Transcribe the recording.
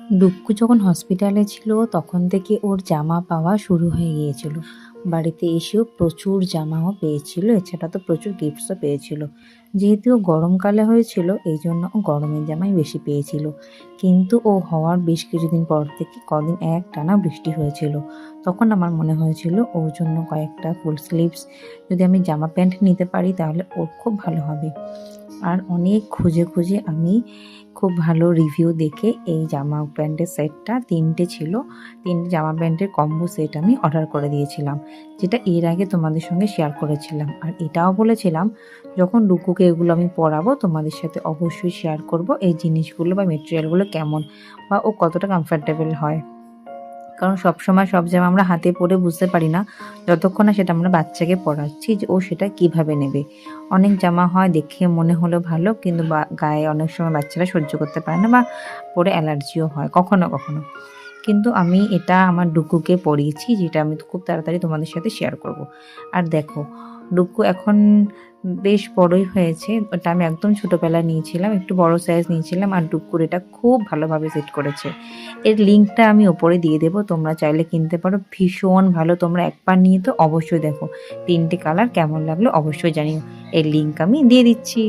ডুক্কু যখন হসপিটালে ছিল তখন থেকে ওর জামা পাওয়া শুরু হয়ে গিয়েছিল। বাড়িতে এসেও প্রচুর জামাও পেয়েছিল, এছাড়া তো প্রচুর গিফটসও পেয়েছিল। যেহেতু ও গরমকালে হয়েছিল এই জন্য ও গরমের জামাই বেশি পেয়েছিল। কিন্তু ও হওয়ার বেশ কিছুদিন পর থেকে কদিন একটানা বৃষ্টি হয়েছিল। তখন আমার মনে হয়েছিল ওর জন্য কয়েকটা ফুল স্লিভস যদি আমি জামা প্যান্ট নিতে পারি তাহলে ওর খুব ভালো হবে। আর অনেক খুঁজে খুঁজে আমি খুব ভালো রিভিউ দেখে এই জামা প্যান্টের সেটটা 3টে ছিল, 3টে জামা প্যান্টের কম্বো সেট আমি অর্ডার করে দিয়েছিলাম, যেটা এর আগে তোমাদের সঙ্গে শেয়ার করেছিলাম। আর এটাও বলেছিলাম যখন ডুকুকে এগুলো আমি পরাবো তোমাদের সাথে অবশ্যই শেয়ার করব এই জিনিসগুলো বা মেটেরিয়ালগুলো কেমন বা ও কতটা কমফর্টেবল হয়। কারণ সবসময় সব জামা আমরা হাতে পরে বুঝতে পারি না, যতক্ষণ না সেটা আমরা বাচ্চাকে পরাচ্ছি যে ও সেটা কিভাবে নেবে। অনেক জামা হয় দেখে মনে হলো ভালো, কিন্তু গায়ে অনেক সময় বাচ্চারা সহ্য করতে পারে না বা পরে অ্যালার্জিও হয় কখনো কখনো। কিন্তু আমি এটা আমার ডুকুকে পরিয়েছি, যেটা আমি খুব তাড়াতাড়ি তোমাদের সাথে শেয়ার করব। আর দেখো ডুকু এখন বেশ বড়ই হয়েছে, ওটা আমি একদম ছোটোবেলায় নিয়েছিলাম, একটু বড় সাইজ নিয়েছিলাম। আর ডুকুর এটা খুব ভালোভাবে সেট করেছে। এর লিঙ্কটা আমি ওপরে দিয়ে দেবো, তোমরা চাইলে কিনতে পারো, ভীষণ ভালো। তোমরা একবার নিয়ে তো অবশ্যই দেখো 3টে কালার কেমন লাগলো অবশ্যই জানিও। এর লিঙ্ক আমি দিয়ে দিচ্ছি।